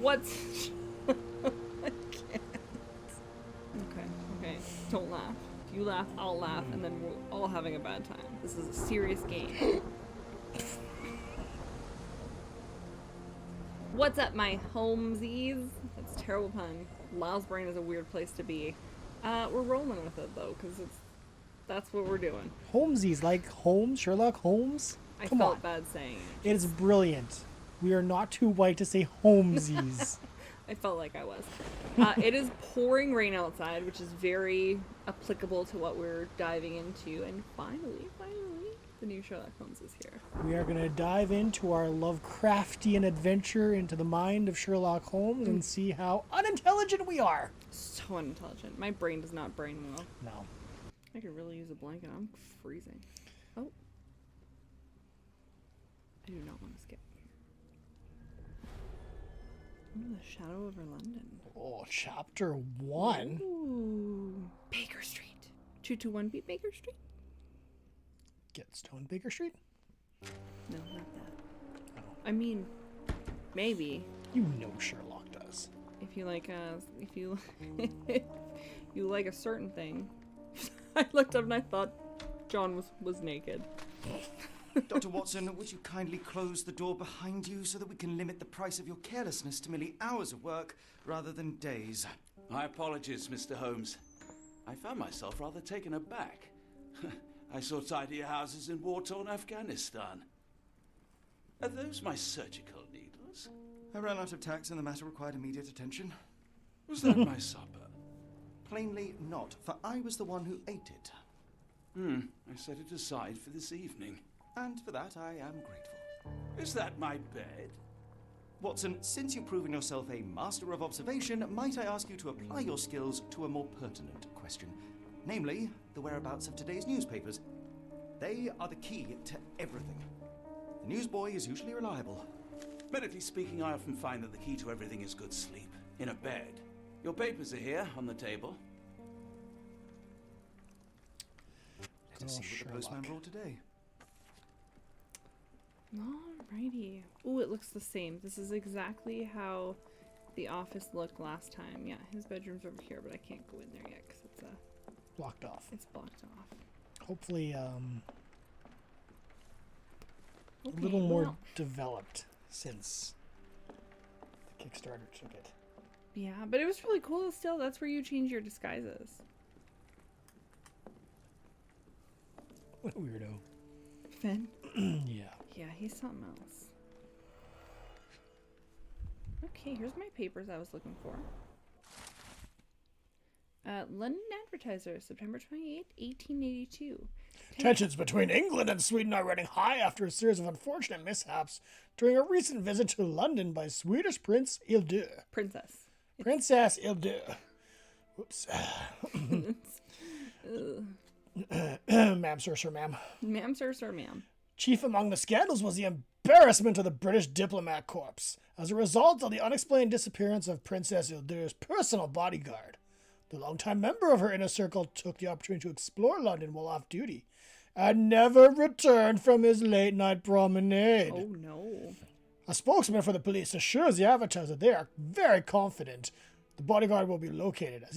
What's... I can't. Okay. Don't laugh. If you laugh, I'll laugh, and then we're all having a bad time. This is a serious game. What's up, my Holmesies? That's a terrible pun. Lyle's brain is a weird place to be. We're rolling with it, though, because that's what we're doing. Holmesies, like Holmes, Sherlock Holmes? Come on. I felt bad saying it. It is brilliant. We are not too white to say Holmesies. I felt like I was. It is pouring rain outside, which is very applicable to what we're diving into. And finally, the new Sherlock Holmes is here. We are going to dive into our Lovecraftian adventure into the mind of Sherlock Holmes and see how unintelligent we are. So unintelligent. My brain does not brain well. No. I could really use a blanket. I'm freezing. Oh. I do not want to skip. Ooh, the Shadow over London. Oh, chapter 1. Ooh. Baker Street. 221 B Baker Street? Get Stone Baker Street? No, not that. Oh. I mean, maybe. You know Sherlock does. If you like you like a certain thing. I looked up and I thought John was naked. Dr. Watson, would you kindly close the door behind you so that we can limit the price of your carelessness to merely hours of work rather than days? My apologies, Mr. Holmes. I found myself rather taken aback. I saw tidier houses in war-torn Afghanistan. Are those my surgical needles? I ran out of tacks and the matter required immediate attention. Was that my supper? Plainly not, for I was the one who ate it. I set it aside for this evening. And for that I am grateful. Is that my bed? Watson, since you've proven yourself a master of observation, might I ask you to apply your skills to a more pertinent question? Namely, the whereabouts of today's newspapers. They are the key to everything. The newsboy is usually reliable. Medically speaking, I often find that the key to everything is good sleep. In a bed. Your papers are here, on the table. Let us see what the postman brought today. Alrighty. Ooh, it looks the same. This is exactly how the office looked last time. Yeah, his bedroom's over here, but I can't go in there yet because it's blocked off. It's blocked off. Hopefully, a little more developed since the Kickstarter took it. Yeah, but it was really cool still. That's where you change your disguises. What a weirdo. Finn? Yeah. Yeah, he's something else. Okay, here's my papers I was looking for. London Advertiser, September 28th, 1882. Tensions between England and Sweden are running high after a series of unfortunate mishaps during a recent visit to London by Swedish Princess Hildur. Princess Hildur. Whoops. Ma'am, sir, ma'am. Ma'am, sir, ma'am. Chief among the scandals was the embarrassment of the British diplomat corps as a result of the unexplained disappearance of Princess Hildur's personal bodyguard. The longtime member of her inner circle took the opportunity to explore London while off duty and never returned from his late-night promenade. Oh, no. A spokesman for the police assures the advertiser they are very confident the bodyguard will be located as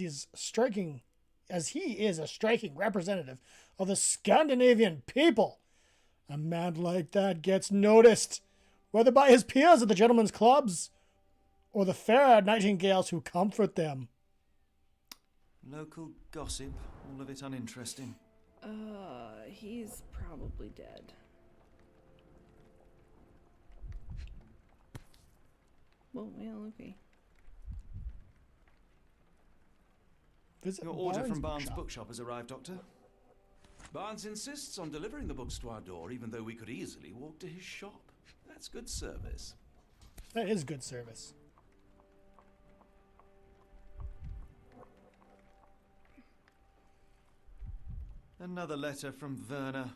he is a striking representative of the Scandinavian people. A man like that gets noticed, whether by his peers at the gentlemen's clubs or the fair nightingales who comfort them. Local gossip, all of it uninteresting. He's probably dead. Well, yeah, okay. Your order from Barnes' bookshop has arrived, Doctor. Barnes insists on delivering the books to our door, even though we could easily walk to his shop. That's good service. That is good service. Another letter from Werner.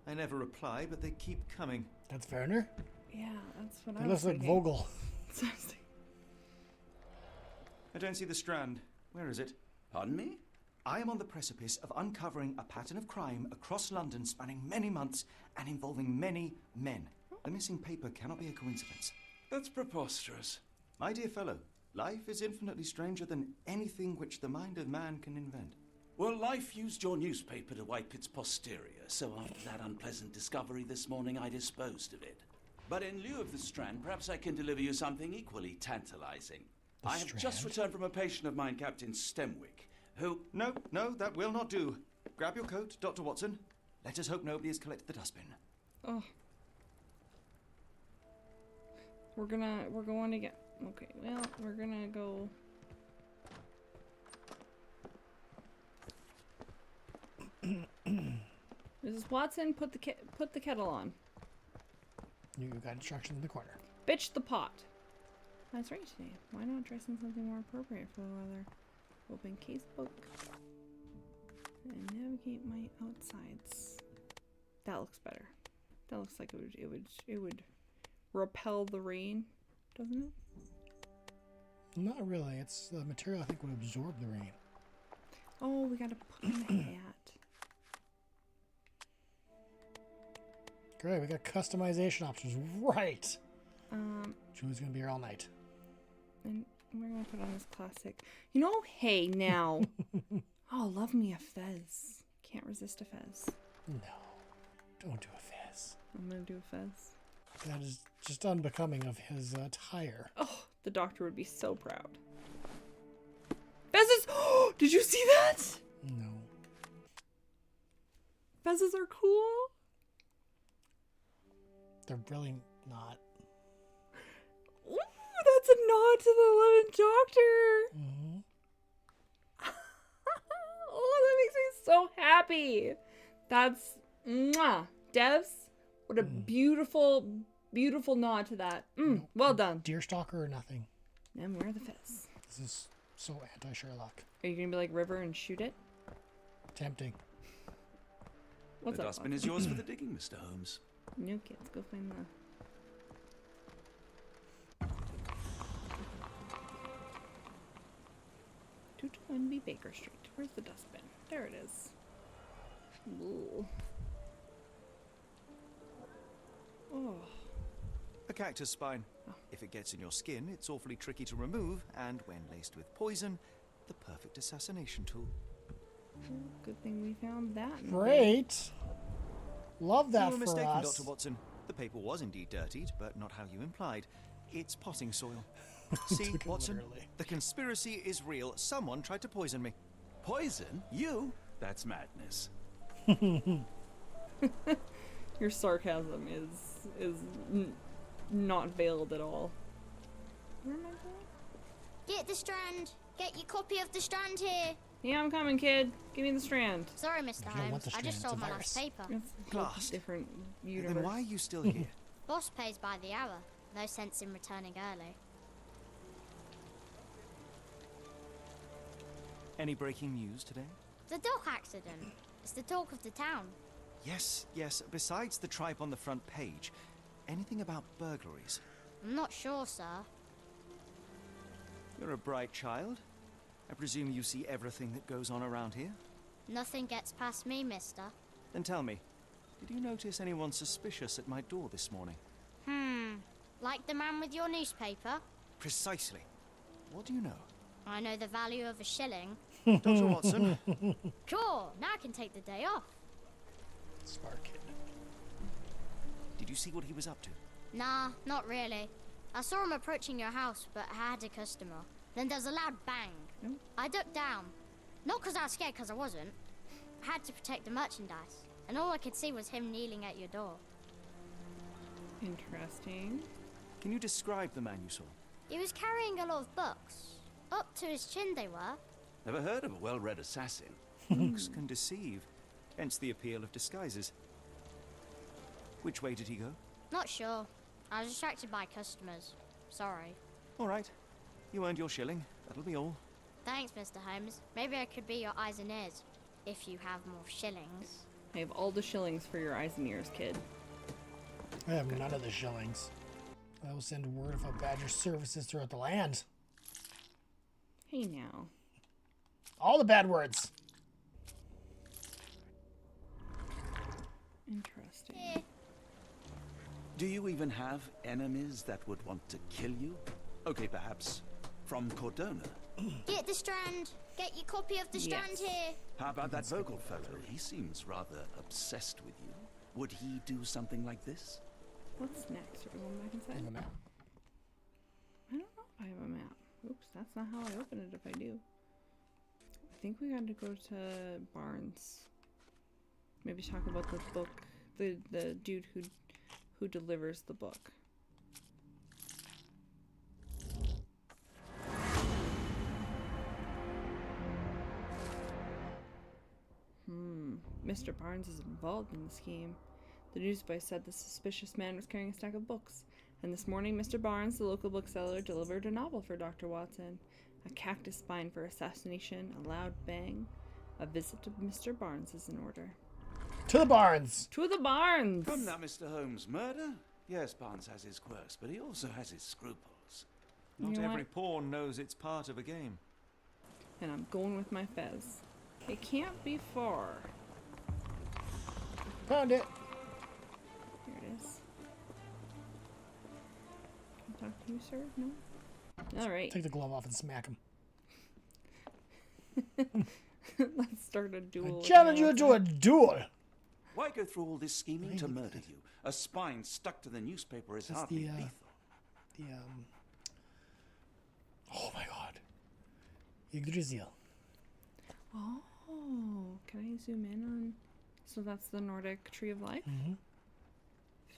I never reply, but they keep coming. That's Werner? Yeah, that's what I was thinking. It looks like Vogel. I don't see the Strand. Where is it? Pardon me? I am on the precipice of uncovering a pattern of crime across London spanning many months and involving many men. The missing paper cannot be a coincidence. That's preposterous. My dear fellow, life is infinitely stranger than anything which the mind of man can invent. Well, life used your newspaper to wipe its posterior, so after that unpleasant discovery this morning, I disposed of it. But in lieu of the Strand, perhaps I can deliver you something equally tantalizing. I have just returned from a patient of mine, Captain Stemwick, who... No, that will not do. Grab your coat, Dr. Watson. Let us hope nobody has collected the dustbin. Oh. We're going to get... Okay, well, we're gonna go... Mrs. Watson, put the kettle on. You got instructions in the corner. Bitch the pot. That's right today. Why not dress in something more appropriate for the weather? Open casebook. And navigate my outsides. That looks better. That looks like it would repel the rain, doesn't it? Not really. It's the material I think would absorb the rain. Oh, we gotta put on the hat. Great, we got customization options. Right. Julie's gonna be here all night. And we're gonna put on this classic. You know, hey now. Oh, love me a fez. Can't resist a fez. No, don't do a fez. I'm gonna do a fez. That is just unbecoming of his attire. Oh, the doctor would be so proud. Fezzes! Oh, did you see that? No. Fezzes are cool. They're really not. Ooh, that's a nod to the 11th Doctor. Mm-hmm. Oh, that makes me so happy. That's mwah. Devs, what a beautiful, beautiful nod to that. Well done. Deerstalker or nothing. And wear the fez. This is so anti-Sherlock. Are you gonna be like River and shoot it? Tempting. What's the up? dustbin is yours for the digging, Mr. Holmes. No kids, go find the... "221B Baker Street." Where's the dustbin? There it is. Ooh. Oh. A cactus spine. If it gets in your skin, it's awfully tricky to remove, and when laced with poison, the perfect assassination tool. Good thing we found that. Great. Love that You were for mistaken, us. Dr. Watson. The paper was indeed dirtied, but not how you implied. It's potting soil. See, Took it Watson, literally. the conspiracy is real. Someone tried to poison me. Poison? You? That's madness. Your sarcasm is not veiled at all. Where am I going? Get the Strand. Get your copy of the Strand here. Yeah, I'm coming, kid. Give me the Strand. Sorry, Mr. You don't want Holmes. the I just Strand, sold it's a my last virus. paper. It's a Blast. different universe. Then why are you still here? Boss pays by the hour. No sense in returning early. Any breaking news today? The dock accident. It's the talk of the town. Yes. Besides the tripe on the front page, anything about burglaries? I'm not sure, sir. You're a bright child. I presume you see everything that goes on around here? Nothing gets past me, mister. Then tell me, did you notice anyone suspicious at my door this morning? Like the man with your newspaper? Precisely. What do you know? I know the value of a shilling. Dr. Watson? Sure, now I can take the day off. Smart kid. Did you see what he was up to? Nah, not really. I saw him approaching your house, but I had a customer. Then there's a loud bang. I ducked down. Not because I was scared, because I wasn't. I had to protect the merchandise. And all I could see was him kneeling at your door. Interesting. Can you describe the man you saw? He was carrying a lot of books. Up to his chin they were. Never heard of a well-read assassin. Looks can deceive, hence the appeal of disguises. Which way did he go? Not sure. I was distracted by customers. Sorry. All right. You earned your shilling. That'll be all. Thanks, Mr. Holmes. Maybe I could be your eyes and ears. If you have more shillings. I have all the shillings for your eyes and ears, kid. I have none of the shillings. I will send word of a Badger services throughout the land. Hey now. All the bad words. Interesting. Here. Do you even have enemies that would want to kill you? Okay, perhaps from Cordona. Get the Strand. Get your copy of the Strand here. How about that Vogel fellow? He seems rather obsessed with you. Would he do something like this? What's next? Are we going back inside? I don't know. I don't know if I have a map. Oops, that's not how I open it if I do. I think we got to go to Barnes. Maybe talk about the book, the dude who delivers the book. Mr. Barnes is involved in the scheme. The newsboy said the suspicious man was carrying a stack of books, and this morning Mr. Barnes, the local bookseller, delivered a novel for Dr. Watson. A cactus spine for assassination, a loud bang. A visit to Mr. Barnes is in order. To the Barnes! To the Barnes! Come now, Mr. Holmes. Murder? Yes, Barnes has his quirks, but he also has his scruples. Not You know every what? pawn knows it's part of a game. And I'm going with my fez. It can't be far. Found it. Here it is. Can I talk to you, sir? No? Alright. Take the glove off and smack him. Let's start a duel. I challenge you to a duel. Why go through all this scheming to murder you? A spine stuck to the newspaper is That's hardly the, lethal. Oh my god. Yggdrasil. Oh, can I zoom in on? So that's the Nordic Tree of Life? Mm-hmm.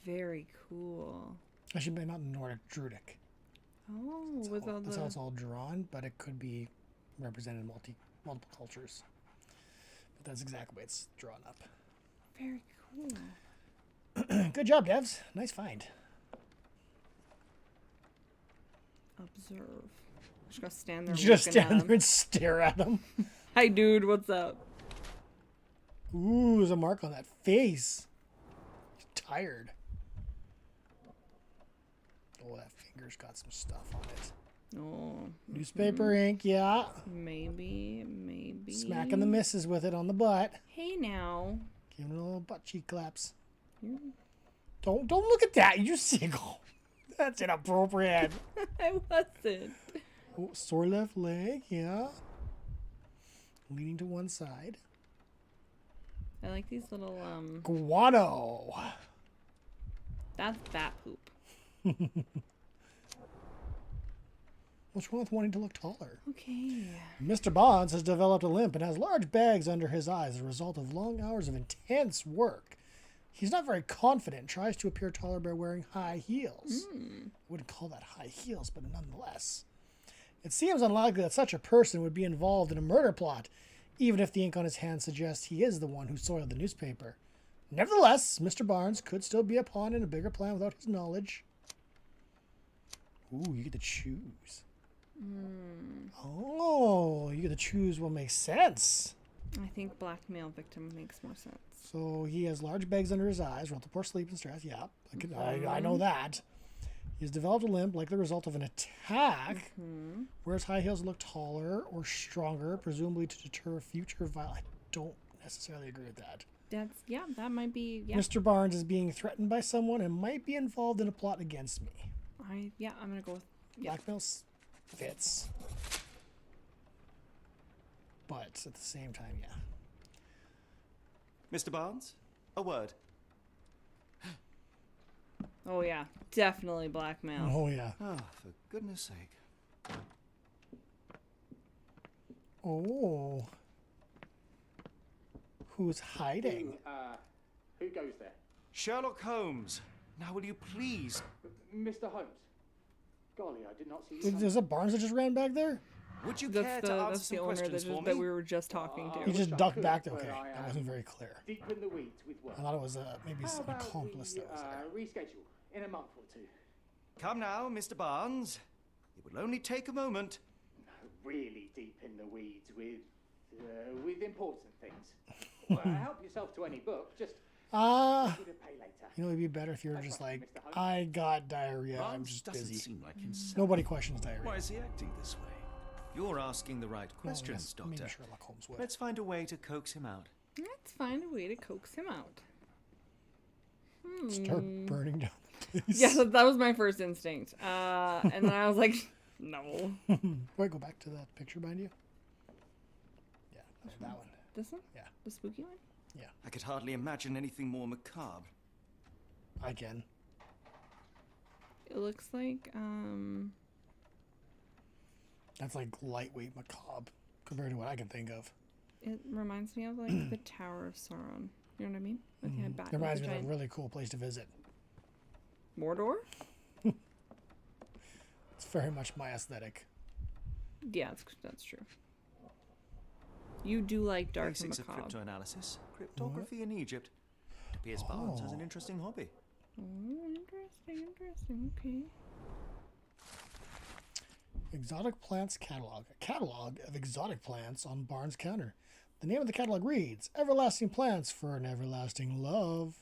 Very cool. Actually, maybe not Nordic, Druidic. Oh, with all That's how the... it's all drawn, but it could be represented in multiple cultures. But that's exactly the way it's drawn up. Very cool. Good job, devs. Nice find. Observe. Just gonna stand there Just looking at stand him. there and stare at them. Hi, dude. What's up? Ooh, there's a mark on that face. He's tired. Oh, that finger's got some stuff on it. Oh. Newspaper ink, yeah. Maybe. Smacking the missus with it on the butt. Hey, now. Giving a little butt cheek claps. You- Don't look at that, you single. That's inappropriate. I wasn't. Oh, sore left leg, yeah. Leaning to one side. I like these little, Guano. that's bat poop. What's wrong with wanting to look taller? Okay. Mr. Bonds has developed a limp and has large bags under his eyes as a result of long hours of intense work. He's not very confident, tries to appear taller by wearing high heels. I wouldn't call that high heels, but nonetheless. It seems unlikely that such a person would be involved in a murder plot, even if the ink on his hand suggests he is the one who soiled the newspaper. Nevertheless, Mr. Barnes could still be a pawn in a bigger plan without his knowledge. Ooh, you get to choose. Oh, you get to choose what makes sense. I think blackmail victim makes more sense. So he has large bags under his eyes, relative poor sleep and stress. Yeah, I know that. He's developed a limp like the result of an attack. Wears high heels to look taller or stronger, presumably to deter future violence. I don't necessarily agree with that. That might be, Mr. Barnes is being threatened by someone and might be involved in a plot against me. I'm gonna go with, Blackmail fits. But at the same time, yeah. Mr. Barnes, a word. oh yeah, definitely blackmail. Oh, yeah. Ah, for goodness sake. Oh. Who's hiding? Who goes there? Sherlock Holmes. Now will you please... Mr. Holmes. Golly, I did not see you. There's a Barnes that just ran back there? Would you care That's to the answer some owner questions for that me? we were just talking He to. just I ducked could, back. but Okay, I that wasn't very clear. Deep in the weeds with work. I thought it was maybe How some about accomplice we, that was there. reschedule in a month or two? Come now, Mr. Barnes. It will only take a moment. Really deep in the weeds with important things. Well, help yourself to any book. Just give it pay later. You know, it'd be better if you were just like, I got diarrhea, I'm Barnes just doesn't busy. seem like himself. Nobody questions Why diarrhea. is he acting this way? You're asking the right Well, questions, yes, maybe Doctor. Sherlock Holmes would. Let's find a way to coax him out. Let's find a way to coax him out. Start burning down the place. Yeah, that was my first instinct. And then I was like, No. Wait, go back to that picture behind you. Yeah, that one. This one? Yeah. The spooky one? Yeah, I could hardly imagine anything more macabre. I can. It looks like, That's like lightweight macabre compared to what I can think of. it reminds me of like the Tower of Sauron. You know what I mean? With the back It reminds with me the of a really cool place to visit. Mordor? It's very much my aesthetic. Yeah, that's true. You do like dark and Basics of macabre. cryptoanalysis, cryptography in Egypt. It appears Barnes has an interesting hobby. Oh, interesting. Okay. Exotic Plants Catalog. A catalog of exotic plants on Barnes' counter. The name of the catalog reads, Everlasting Plants for an Everlasting Love.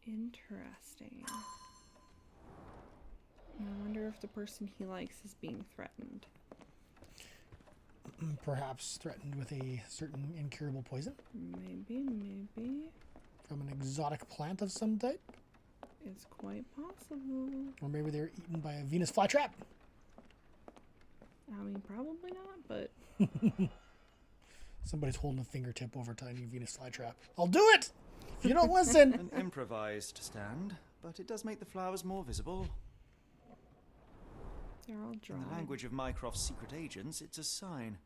Interesting. I wonder if the person he likes is being threatened. Perhaps threatened with a certain incurable poison Maybe. from an exotic plant of some type. It's quite possible. Or maybe they were eaten by a Venus flytrap. I mean, probably not, but Somebody's holding a fingertip over a tiny Venus flytrap. I'll do it! If you don't listen! An improvised stand, but it does make the flowers more visible. they're all In drawn. the language of Mycroft's secret agents, it's a sign.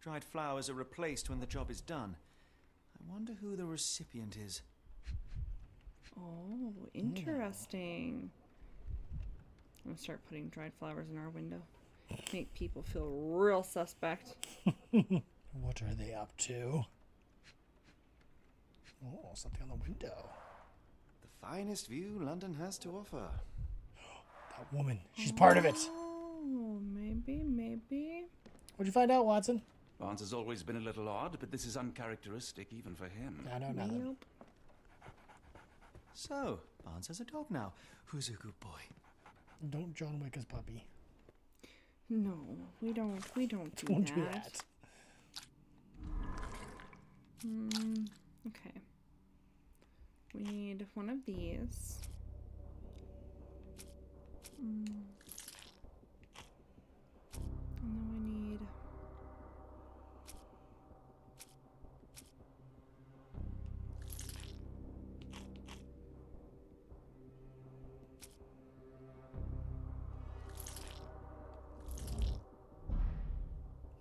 Dried flowers are replaced when the job is done. I wonder who the recipient is. Oh, interesting. I'm gonna start putting dried flowers in our window. Make people feel real suspect. What are they up to? Oh, something on the window. The finest view London has to offer. That woman. She's part of it. Oh, maybe. What'd you find out, Watson? Barnes has always been a little odd, but this is uncharacteristic even for him. I know nothing. Nope. So, Barnes has a dog now. Who's a good boy? Don't John Wick his puppy. No, we don't do Don't that. do that. Okay. We need one of these. And then we need...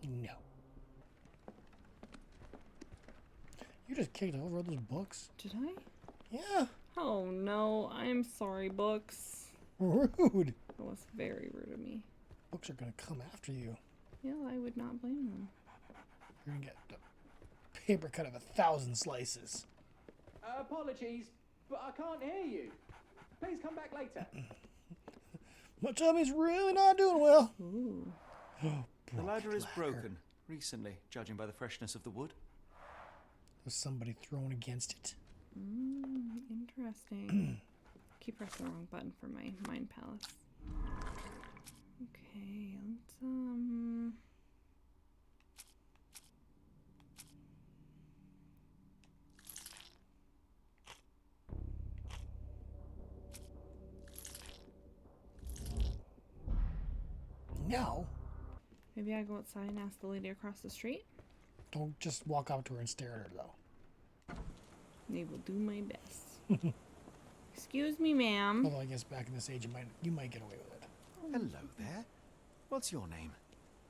No. You just kicked over those books? Did I? Yeah. Oh no, I'm sorry, books. Rude. That was very rude of me. Books are going to come after you. Yeah, I would not blame them. You're going to get a paper cut of 1,000 slices. Apologies, but I can't hear you. Please come back later. My tummy's really not doing well. Ooh. The ladder is broken recently, judging by the freshness of the wood. Was somebody thrown against it? Interesting. Keep pressing the wrong button for my mind palace. Okay, let's No. maybe I go outside and ask the lady across the street. Don't just walk up to her and stare at her, though. I will do my best. Excuse me, ma'am. Although I guess back in this age, you might get away with it. Hello there. What's your name?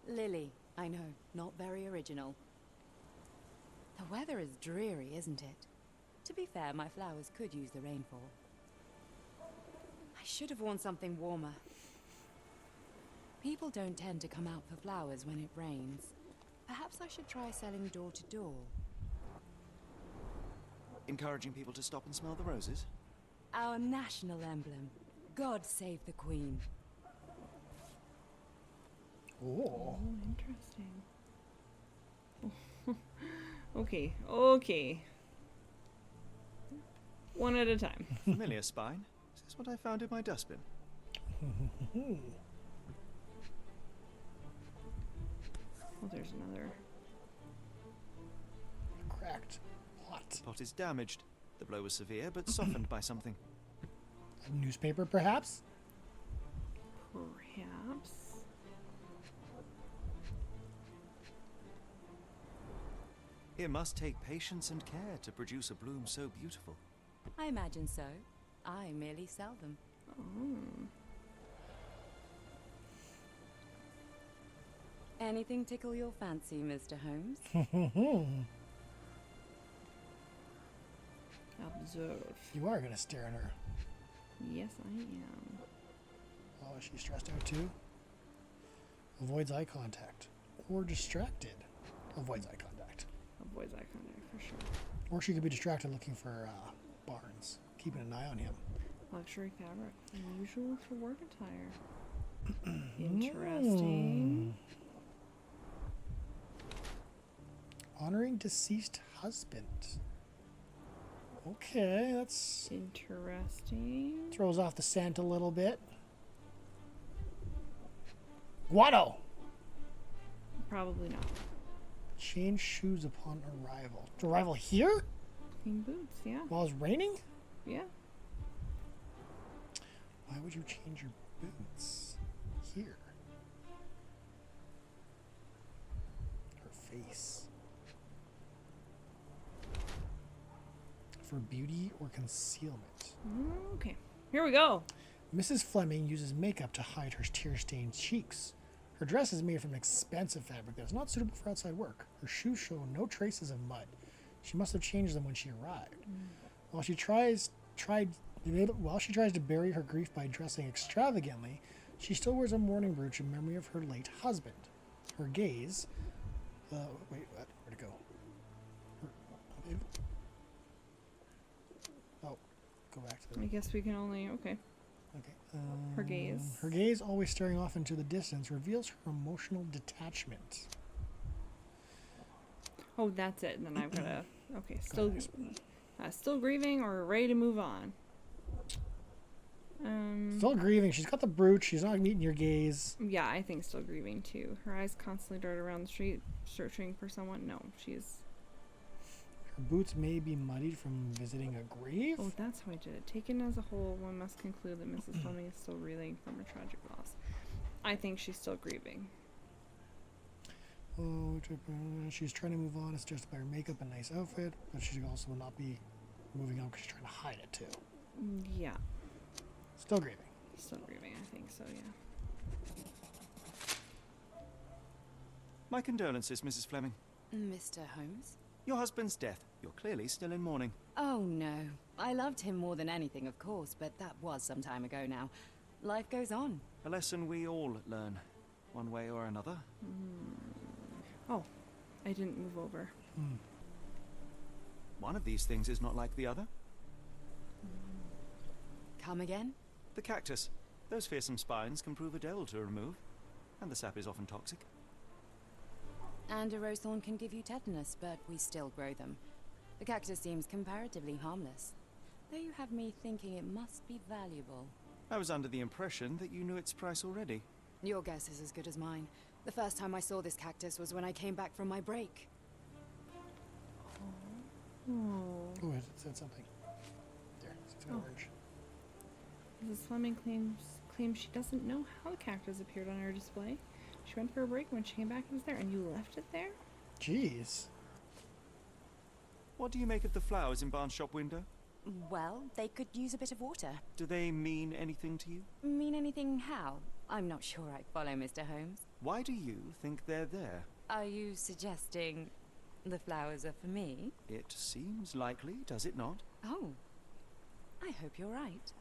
Lily, I know, not very original. The weather is dreary, isn't it? To be fair, my flowers could use the rainfall. I should have worn something warmer. People don't tend to come out for flowers when it rains. Perhaps I should try selling door to door. Encouraging people to stop and smell the roses? Our national emblem. God save the Queen. Oh. Oh, interesting. Okay. One at a time. Familiar spine? Is this what I found in my dustbin? Oh, there's another. Cracked. What? The pot is damaged. The blow was severe, but softened by something. A newspaper, perhaps? Perhaps. It must take patience and care to produce a bloom so beautiful. I imagine so. I merely sell them. Oh. Anything tickle your fancy, Mr. Holmes? Observe. You are going to stare at her. Yes, I am. Oh, is she stressed out too? Avoids eye contact. Or distracted. Avoids eye contact. Avoids eye contact for sure. Or she could be distracted looking for Barnes, keeping an eye on him. Luxury fabric. Unusual for work attire. Interesting. Honoring deceased husband. Okay, that's... Interesting. throws off the scent a little bit. Guano! Probably not. Change shoes upon arrival. Arrival here? Clean boots, yeah. While it's raining? Yeah. Why would you change your boots here? Her face. For beauty or concealment? Okay. Here we go. Mrs. Fleming uses makeup to hide her tear-stained cheeks. Her dress is made from expensive fabric that is not suitable for outside work. Her shoes show no traces of mud. She must have changed them when she arrived. While she tries to bury her grief by dressing extravagantly, she still wears a mourning brooch in memory of her late husband. Her gaze... wait, what? Where'd it go? Go back to the... I guess we can only... Okay. Okay. Her gaze. Her gaze, always staring off into the distance, reveals her emotional detachment. Oh, that's it. And then I've got to... Okay. Still grieving or ready to move on? Still grieving. She's got the brooch. She's not meeting your gaze. Yeah, I think still grieving too. Her eyes constantly dart around the street, searching for someone. No, she's... Her boots may be muddied from visiting a grave. Oh, that's how I did it. Taken as a whole, one must conclude that Mrs. Fleming is still reeling from her tragic loss. I think she's still grieving. Oh, she's trying to move on. It's just by her makeup and nice outfit, but she also will not be moving on because she's trying to hide it too. Yeah. Still grieving. Still grieving, I think so, yeah. My condolences, Mrs. Fleming. Mr. Holmes? Your husband's death. You're clearly still in mourning. Oh, no. I loved him more than anything, of course, but that was some time ago now. Life goes on. A lesson we all learn, one way or another. Oh, I didn't move over. One of these things is not like the other. Come again? The cactus. Those fearsome spines can prove a devil to remove, and the sap is often toxic. And a rose thorn can give you tetanus, but we still grow them. The cactus seems comparatively harmless, though you have me thinking it must be valuable. I was under the impression that you knew its price already. Your guess is as good as mine. The first time I saw this cactus was when I came back from my break. Oh. Oh, it said something. There, it's got orange. Mrs. Fleming claims she doesn't know how the cactus appeared on her display. She went for a break. When she came back, it was there, and you left it there? Jeez. What do you make of the flowers in Barnes' shop window? Well, they could use a bit of water. Do they mean anything to you? Mean anything how? I'm not sure I follow, Mr. Holmes. Why do you think they're there? Are you suggesting the flowers are for me? It seems likely, does it not? Oh, I hope you're right.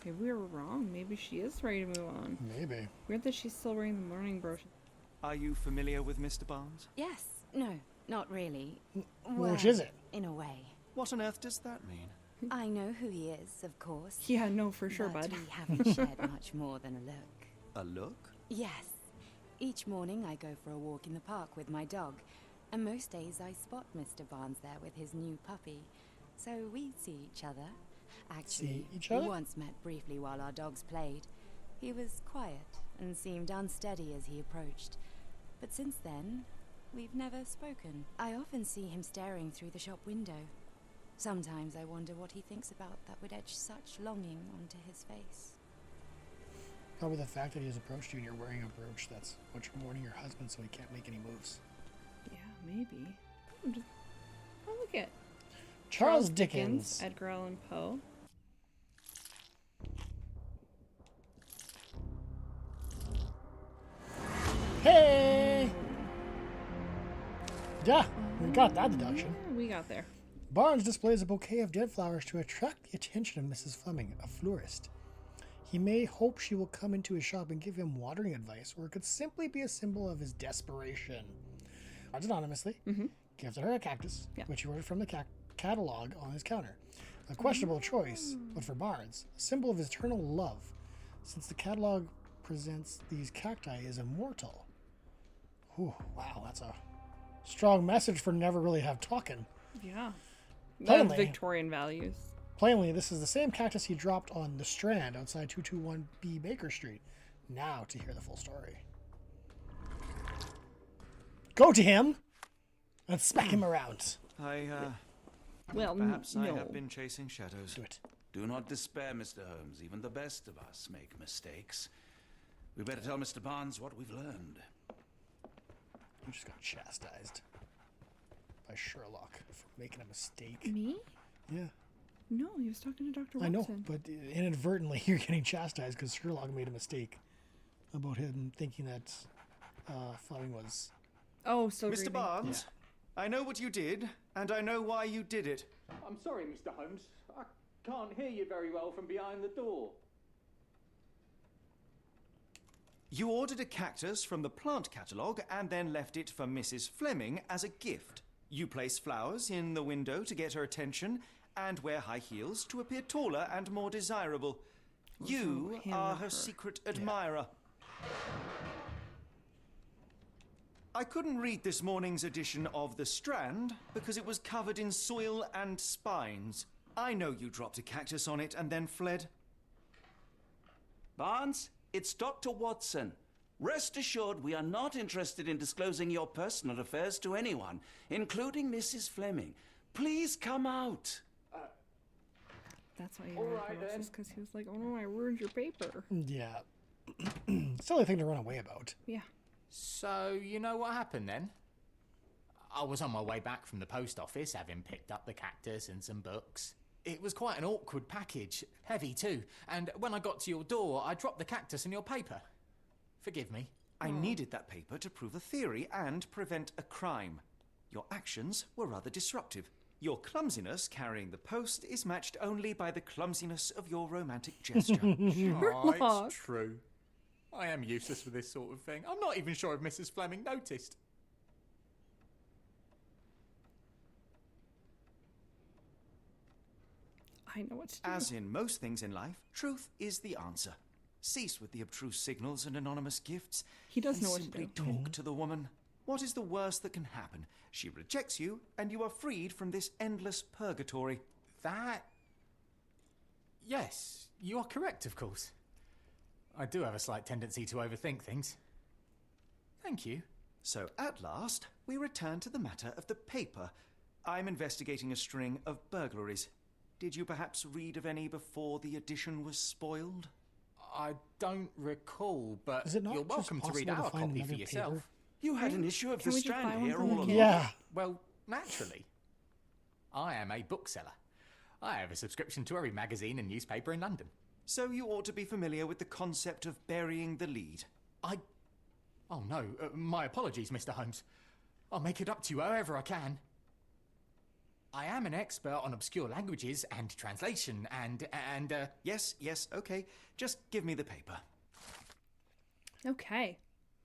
Maybe we were wrong. Maybe she is ready to move on. Maybe. Weird that she's still wearing the mourning brooch. Are you familiar with Mr. Barnes? Yes. No, not really. Well, which is it? In a way. What on earth does that mean? I know who he is, of course. Yeah, no, for sure, but bud. we haven't shared much more than a look. A look? Yes. Each morning I go for a walk in the park with my dog, and most days I spot Mr. Barnes there with his new puppy. So we see each other. Actually, See each other? we once met briefly while our dogs played. He was quiet and seemed unsteady as he approached. But since then, we've never spoken. I often see him staring through the shop window. Sometimes I wonder what he thinks about that would etch such longing onto his face. Probably the fact that he has approached you and you're wearing a brooch. That's what you're warning your husband so he can't make any moves. Yeah, maybe. Oh, look at Charles Dickens. Edgar Allan Poe. Hey! Yeah, we got that deduction. Yeah, we got there. Barnes displays a bouquet of dead flowers to attract the attention of Mrs. Fleming, a florist. He may hope she will come into his shop and give him watering advice, or it could simply be a symbol of his desperation. Barnes anonymously gifted her a cactus, which he ordered from the catalog on his counter. A questionable choice, but for Barnes, a symbol of his eternal love, since the catalog presents these cacti as immortal. Ooh, wow, that's a strong message for never really have talking. Yeah. Plainly, That's Victorian values. Plainly, this is the same cactus he dropped on the Strand outside 221B Baker Street. Now to hear the full story. Go to him and smack him around. Perhaps I have been chasing shadows. Do it. Do not despair, Mr. Holmes. Even the best of us make mistakes. We better tell Mr. Barnes what we've learned. You just got chastised by Sherlock for making a mistake. Me? Yeah. No, he was talking to Dr. I know, Watson. but inadvertently you're getting chastised because Sherlock made a mistake about him thinking that Fleming was... Oh, so Mr. Barnes, I know what you did, and I know why you did it. I'm sorry, Mr. Holmes. I can't hear you very well from behind the door. You ordered a cactus from the plant catalogue and then left it for Mrs. Fleming as a gift. You place flowers in the window to get her attention and wear high heels to appear taller and more desirable. You are her secret admirer. I couldn't read this morning's edition of The Strand because it was covered in soil and spines. I know you dropped a cactus on it and then fled. Barnes, it's Dr. Watson. Rest assured we are not interested in disclosing your personal affairs to anyone, including Mrs. Fleming. Please come out. That's why you ran across, just because he was like, oh no, I ruined your paper. Yeah. Silly thing to run away about. Yeah. So, you know what happened then? I was on my way back from the post office, having picked up the cactus and some books. It was quite an awkward package, heavy too, and when I got to your door, I dropped the cactus in your paper. Forgive me. I needed that paper to prove a theory and prevent a crime. Your actions were rather disruptive. Your clumsiness carrying the post is matched only by the clumsiness of your romantic gesture. Oh, it's true. I am useless for this sort of thing. I'm not even sure if Mrs. Fleming noticed. I know what to do. As in most things in life, truth is the answer. Cease with the obtruse signals and anonymous gifts. He does and know what to simply do. talk to the woman. What is the worst that can happen? She rejects you, and you are freed from this endless purgatory. That... Yes, you are correct, of course. I do have a slight tendency to overthink things. Thank you. So, at last, we return to the matter of the paper. I'm investigating a string of burglaries. Did you perhaps read of any before the edition was spoiled? I don't recall, but Is it not you're just welcome to read possible to our find copy for another yourself. paper? You had an issue of Can The we just buy Strand one here from all the along. kid? Yeah. Well, naturally. I am a bookseller. I have a subscription to every magazine and newspaper in London. So you ought to be familiar with the concept of burying the lead. Oh no, my apologies, Mr. Holmes. I'll make it up to you however I can. I am an expert on obscure languages and translation and Yes, okay. Just give me the paper. Okay.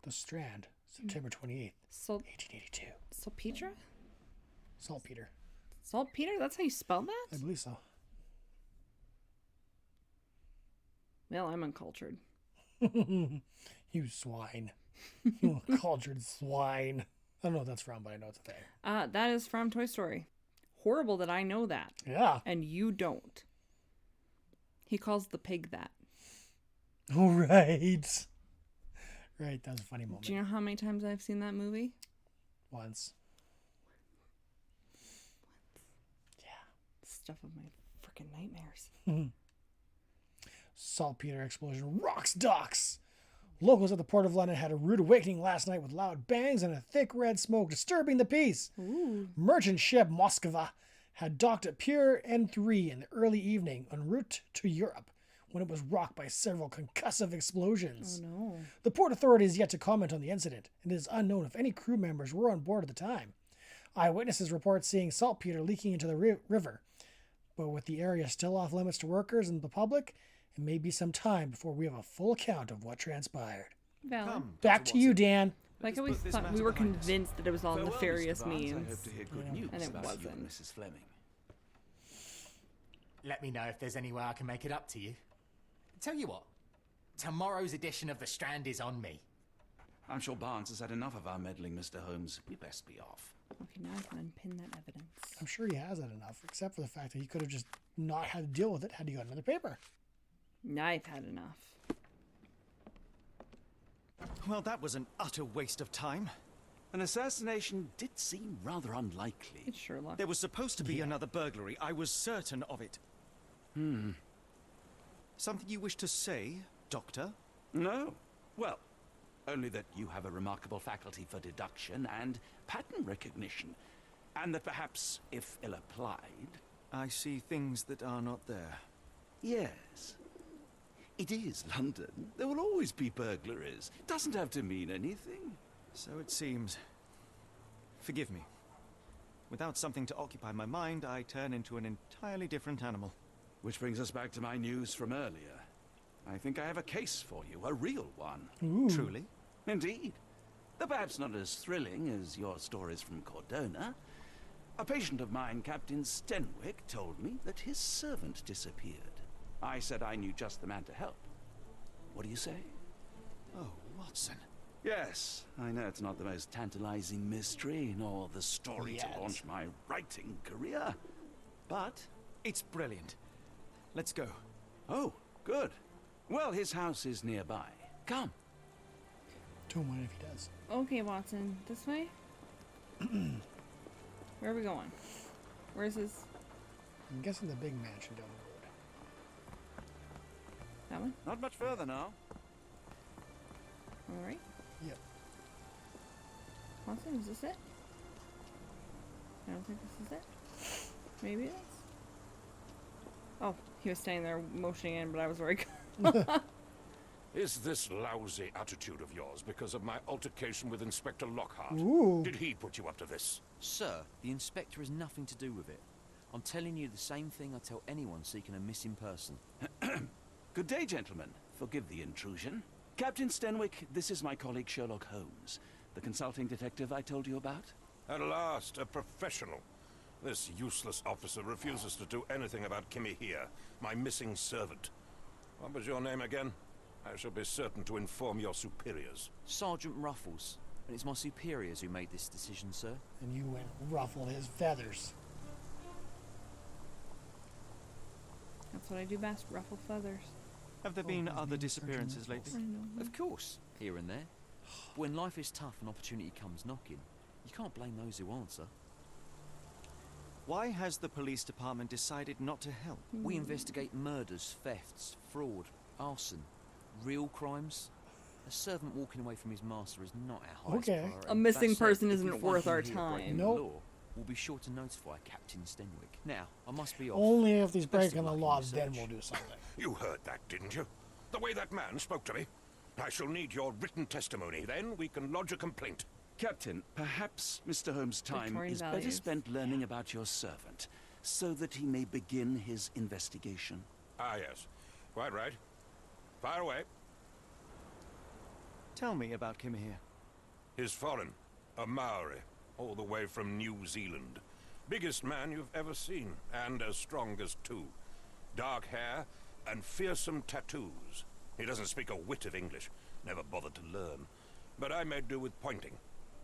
The Strand, September 28th, Salt 1882. Saltpeter? Saltpeter. Saltpeter? That's how you spell I that? believe so. Well, I'm uncultured. You swine. You cultured swine. I don't know what that's from, but I know it's a thing. That is from Toy Story. Horrible that I know that. Yeah. And you don't. He calls the pig that. All right. Right, that was a funny moment. Do you know how many times I've seen that movie? Once. Stuff of my freaking nightmares. Saltpeter explosion rocks docks. Locals at the Port of London had a rude awakening last night with loud bangs and a thick red smoke disturbing the peace. Ooh. Merchant ship Moskva had docked at Pier N3 in the early evening en route to Europe when it was rocked by several concussive explosions. Oh no. The port authority is yet to comment on the incident, and it is unknown if any crew members were on board at the time. Eyewitnesses report seeing saltpeter leaking into the river, but with the area still off limits to workers and the public, it may be some time before we have a full account of what transpired. Valid. Back to you, Dan. Like I always thought we were convinced that it was all nefarious means. I hope to hear good news And it about you wasn't. and Mrs. Fleming. Let me know if there's any way I can make it up to you. Tell you what, tomorrow's edition of The Strand is on me. I'm sure Barnes has had enough of our meddling, Mr. Holmes. We best be off. Okay, now I can unpin that evidence. I'm sure he has that enough, except for the fact that he could have just not had to deal with it had he got another paper. Now I've had enough. Well, that was an utter waste of time. An assassination did seem rather unlikely. It's Sherlock. There was supposed to be another burglary. I was certain of it. Something you wish to say, Doctor? No. Well, only that you have a remarkable faculty for deduction and pattern recognition. And that perhaps, if ill applied... I see things that are not there. Yes. It is London. There will always be burglaries. Doesn't have to mean anything. So it seems. Forgive me. Without something to occupy my mind, I turn into an entirely different animal. Which brings us back to my news from earlier. I think I have a case for you, a real one. Ooh. Truly? Indeed. Though perhaps not as thrilling as your stories from Cordona. A patient of mine, Captain Stenwick, told me that his servant disappeared. I said I knew just the man to help. What do you say? Oh, Watson. Yes, I know it's not the most tantalizing mystery, nor the story Yes. to launch my writing career. But... It's brilliant. Let's go. Oh, good. Well, his house is nearby. Come. Don't mind if he does. Okay, Watson. This way? Where are we going? Where's this? I'm guessing the big mansion down the road. That one? Not much further now. Alright. Yep. Watson, is this it? I don't think this is it. Maybe it is. Oh, he was standing there motioning in, but I was very Is this lousy attitude of yours because of my altercation with Inspector Lockhart? Ooh. Did he put you up to this? Sir, the inspector has nothing to do with it. I'm telling you the same thing I tell anyone seeking a missing person. Good day, gentlemen. Forgive the intrusion. Captain Stenwick, this is my colleague Sherlock Holmes, the consulting detective I told you about. At last, a professional. This useless officer refuses to do anything about Kimmy here, my missing servant. What was your name again? I shall be certain to inform your superiors. Sergeant Ruffles. And it's my superiors who made this decision, sir. And you went ruffle his feathers. That's what I do best, ruffle feathers. Have there been other disappearances lately? I know. Of course, here and there. But when life is tough and opportunity comes knocking, you can't blame those who answer. Why has the police department decided not to help? We investigate murders, thefts, fraud, arson, real crimes. A servant walking away from his master is not our highest Okay. priority. A missing That said, person if we isn't find worth him our here time. breaking the Nope. law, we'll be sure to notify Captain Stenwick. Now, I must be off. Only if he's Best of breaking the luck in law, your then search. we'll do something. You heard that, didn't you? The way that man spoke to me. I shall need your written testimony. Then we can lodge a complaint. Captain, perhaps Mr. Holmes' time Victorian is better values. spent learning about your servant, so that he may begin his investigation. Ah, yes. Quite right. Fire away. Tell me about Kim here. He's foreign. A Maori. All the way from New Zealand. Biggest man you've ever seen. And as strong as two. Dark hair and fearsome tattoos. He doesn't speak a whit of English. Never bothered to learn. But I made do with pointing.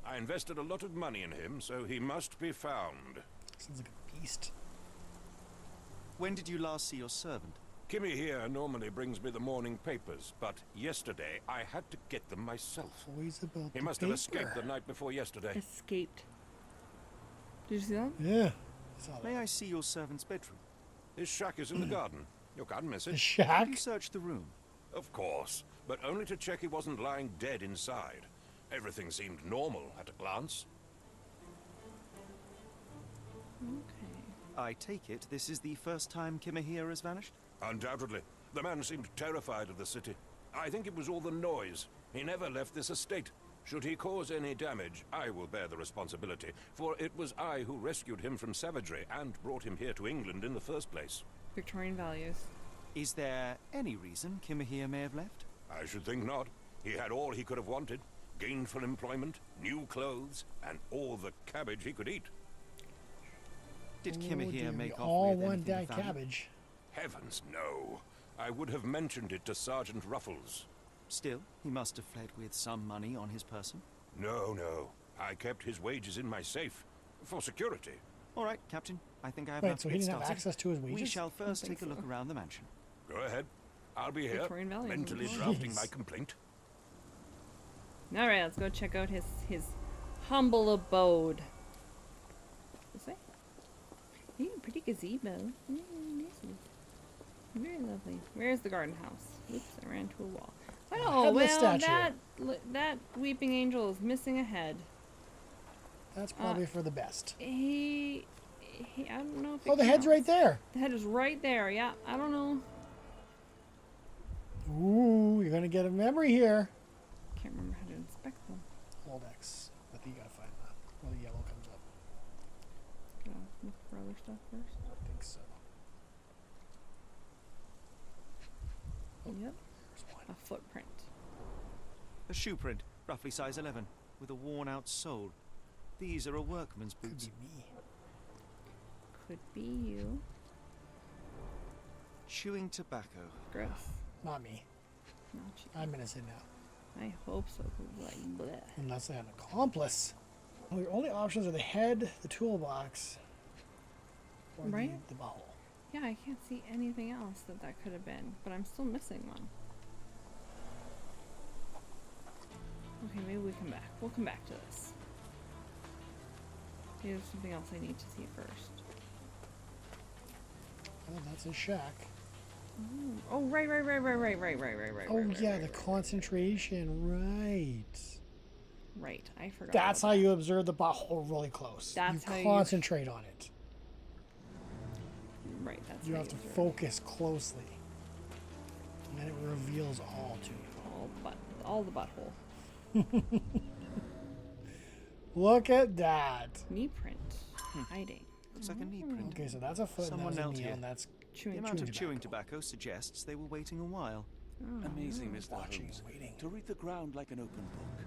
I invested a lot of money in him, so he must be found. Sounds like a beast. When did you last see your servant? Kimmy here normally brings me the morning papers, but yesterday I had to get them myself. Always about He the must have paper. escaped the night before yesterday. Escaped. Did you see that? Yeah. I saw that. May I see your servant's bedroom? His shack is in the garden. You can't miss The it. Have shack? you searched the room? Of course, but only to check he wasn't lying dead inside. Everything seemed normal at a glance. Okay. I take it this is the first time Kimahir has vanished? Undoubtedly. The man seemed terrified of the city. I think it was all the noise. He never left this estate. Should he cause any damage, I will bear the responsibility, for it was I who rescued him from savagery and brought him here to England in the first place. Victorian values. Is there any reason Kimahir may have left? I should think not. He had all he could have wanted. Gainful employment, new clothes, and all the cabbage he could eat. Did Oh, Kimahir dear, make we off all with want anything that valuable? cabbage. Heavens, no. I would have mentioned it to Sergeant Ruffles. Still, he must have fled with some money on his person. No, no. I kept his wages in my safe. For security. All right, Captain. I think I have Wait, enough so to he get didn't have started. access to his We wages? shall first think take a look so. around the mansion. Go ahead. I'll be here, Victorian values. mentally Jeez. drafting my complaint. All right, let's go check out his humble abode. This way. Ooh, pretty gazebo. Nice. Very lovely. Where's the garden house? Oops, I ran into a wall. Oh headless well, statue. that weeping angel is missing a head. That's probably for the best. He I don't know if. Oh, the head's right there. The head is right there. Yeah, I don't know. Ooh, you're gonna get a memory here. Can't remember how to inspect them. Hold X. But you gotta find that. Well, the yellow comes up. Gotta look for other stuff first. I think so. Yep, There's one. a footprint. A shoe print, roughly size 11, with a worn-out sole. These are a workman's Could boots. be me. Could be you. Chewing tobacco. Gross. Not me. Not you. I'm innocent now. I hope so. 'Cause like, bleh. Unless I have an accomplice. Well, your only options are the head, the toolbox, or Right. the bottle. Yeah, I can't see anything else that could have been, but I'm still missing one. Okay, maybe we come back. We'll come back to this. Maybe there's something else I need to see first. Oh, that's a shack. Oh, right. Oh, right, yeah, right, the right. concentration. Right. Right, I forgot. That's about how you observe the butthole really close. That's how you you- concentrate on it. that. Right, that's You how have to observe. focus closely. And then it reveals all to you. All the butthole. Look at that. Knee print. Hiding. Looks like a knee print. Okay, so that's a foot Someone and that knelt was a knee, here. and that's The Chewing. amount of chewing chewing tobacco. tobacco suggests they were waiting a while. Oh, Amazing, Mr. watching Holmes. and waiting. To read the ground like an open book.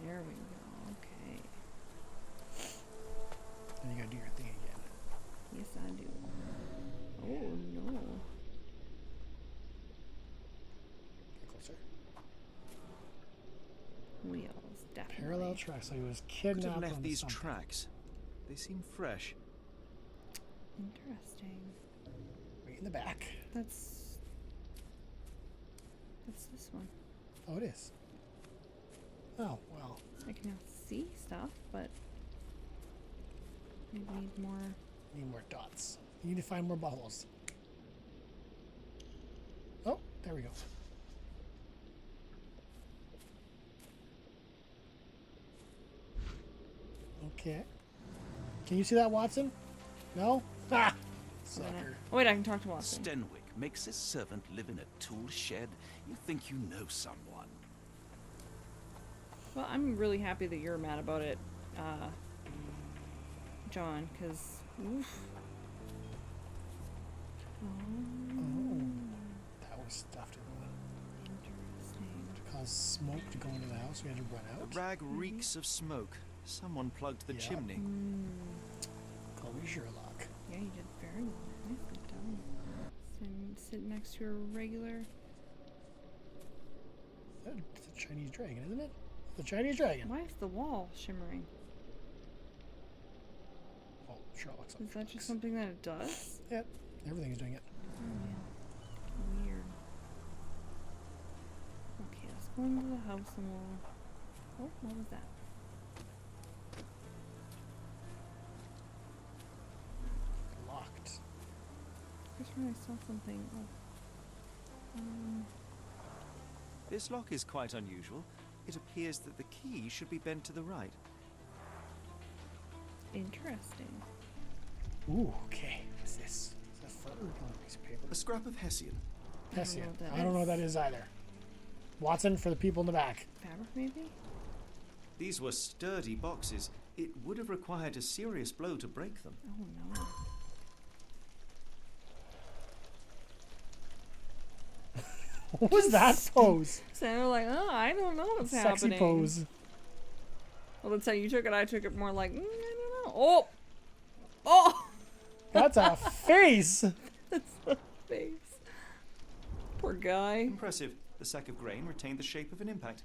there we go. Okay. And you gotta do your thing again. Yes, I do. Oh, no. Get closer. Wheels, definitely. Parallel tracks. So he was Could kidnapped have left on these something. tracks. They seem fresh. Interesting. Right in the back. That's this one. Oh, it is. Oh, well. I can now see stuff, but I need more. Need more dots. You need to find more buttholes. Oh, there we go. Okay. Can you see that, Watson? No? Ha! Sucker. Oh wait, I can talk to Watson. Stenwick makes his servant live in a tool shed. You think you know someone. Well, I'm really happy that you're mad about it, John, because oof. Oh. That was stuffed in the Interesting. to cause smoke to go into the house. We had to run out. The rag reeks of smoke. Someone plugged the Yeah. chimney. Call me Sherlock. Yeah, you did very well. Nicely done. Sit next to a regular. It's a Chinese dragon, isn't it? The Chinese dragon. Why is the wall shimmering? Oh, Sherlock's Is that just something that it does? Yep, everything's doing it. Oh man, weird. Okay, let's go into the house and we'll. Oh, what was that? Locked. There's Oh, I saw something. Oh. This lock is quite unusual. It appears that the key should be bent to the right. Interesting. Ooh, okay. What's this? Is that fur or a piece of paper? A scrap of Hessian. Hessian. I don't know what that is either. Watson, for the people in the back. Fabric, maybe? These were sturdy boxes. It would have required a serious blow to break them. Oh no. What was that pose? So like, oh, I don't know what's Sexy happening. pose. Well, that's how you took it. I took it more like, I don't know. Oh! Oh! That's a face! That's a face. Poor guy. Impressive. The sack of grain retained the shape of an impact.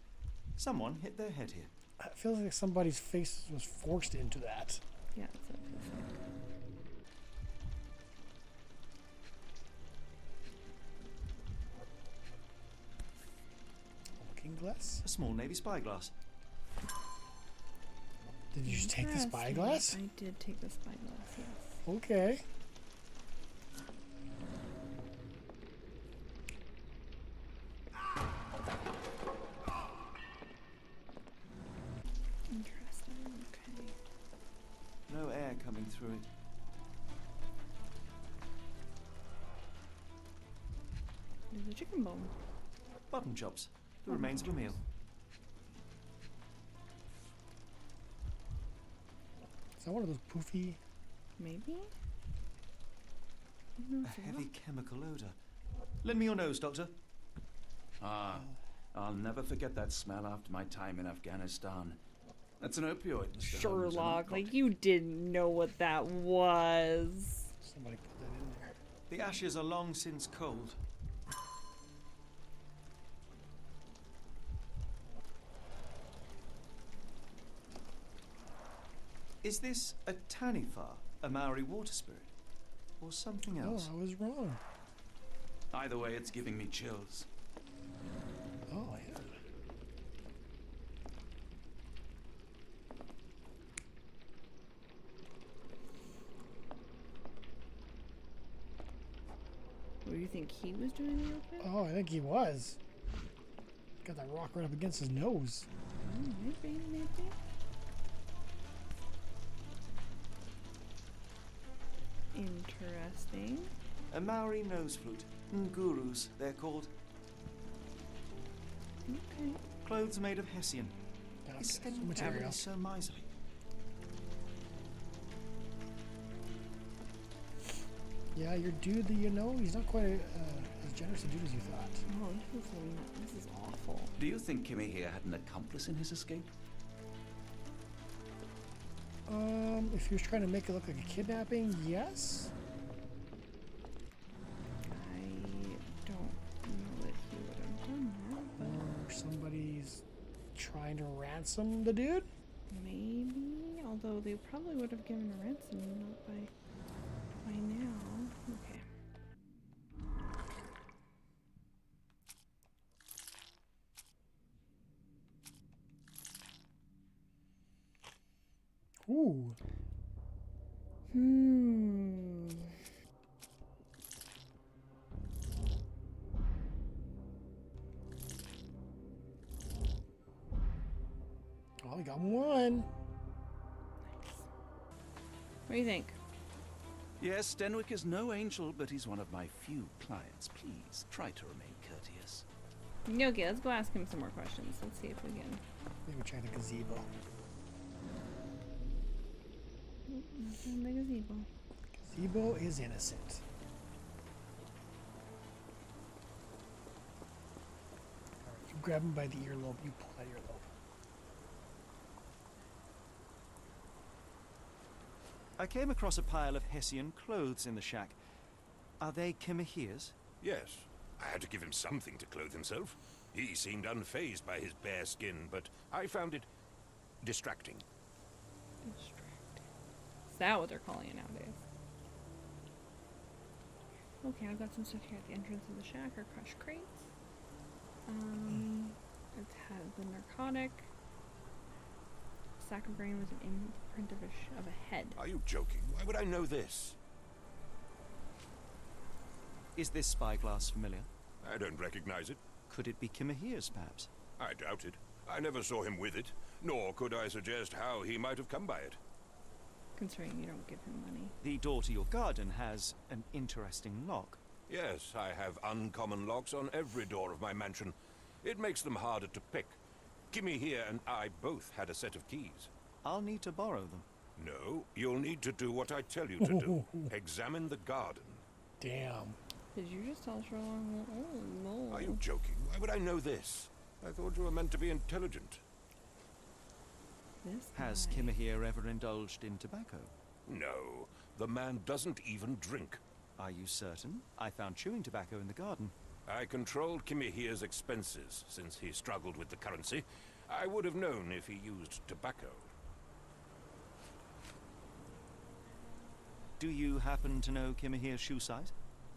Someone hit their head here. It feels like somebody's face was forced into that. Yeah, that's what it feels like. Looking glass? A small navy spyglass. Did you just take the spyglass? I did take the spyglass, yes. Okay. Interesting, okay. No air coming through it. There's a chicken bone. Button chops. The remains of a meal. Is that one of those poofy? Maybe? A heavy chemical odor. Lend me your nose, Doctor. Ah, I'll never forget that smell after my time in Afghanistan. That's an opioid, Mr. Holmes, Sherlock, like you didn't know what that was. Somebody put that in there. The ashes are long since cold. Is this a Tanifar, a Maori water spirit, or something else? Oh, I was wrong. Either way, it's giving me chills. Oh, yeah. What do you think he was doing in the open? Oh, I think he was. Got that rock right up against his nose. Oh, maybe. Interesting. A Maori nose flute. Ngurus, they're called. Okay. Clothes made of Hessian. Okay, Is some Sten material. really so miserly? Yeah, your dude that you know, he's not quite as generous a dude as you thought. Oh, this is awful. Do you think Kimmy here had an accomplice in his escape? If he was trying to make it look like a kidnapping, yes. I don't know that he would have done that, but Or somebody's trying to ransom the dude. maybe. Although they probably would have given a ransom, not by now. Okay. Ooh. Oh, we got one. What do you think? Yes, Denwick is no angel, but he's one of my few clients. Please, try to remain courteous. Okay, let's go ask him some more questions. Let's see if we can. Maybe try the gazebo. Nothing in the gazebo. Gazebo is innocent. Alright, you grab him by the earlobe, you pull that earlobe. I came across a pile of Hessian clothes in the shack. Are they Kimahia's? Yes. I had to give him something to clothe himself. He seemed unfazed by his bare skin, but I found it distracting. Is that what they're calling it nowadays? Okay, I've got some stuff here at the entrance of the shack are crushed crates. It has the narcotic. Sack of grain with an imprint of a head. Are you joking? Why would I know this? Is this spyglass familiar? I don't recognize it. Could it be Kimahir's, perhaps? I doubt it. I never saw him with it, nor could I suggest how he might have come by it. Considering you don't give him money. The door to your garden has an interesting lock. Yes, I have uncommon locks on every door of my mansion. It makes them harder to pick. Kimmy here and I both had a set of keys. I'll need to borrow them. No, you'll need to do what I tell you to do. Examine the garden. Damn. Did you just tell Sherlock? Oh, no. Are you joking? Why would I know this? I thought you were meant to be intelligent. This Has guy. Kimahir ever indulged in tobacco? No, the man doesn't even drink. Are you certain? I found chewing tobacco in the garden. I controlled Kimahir's expenses since he struggled with the currency. I would have known if he used tobacco. Do you happen to know Kimahir's shoe size?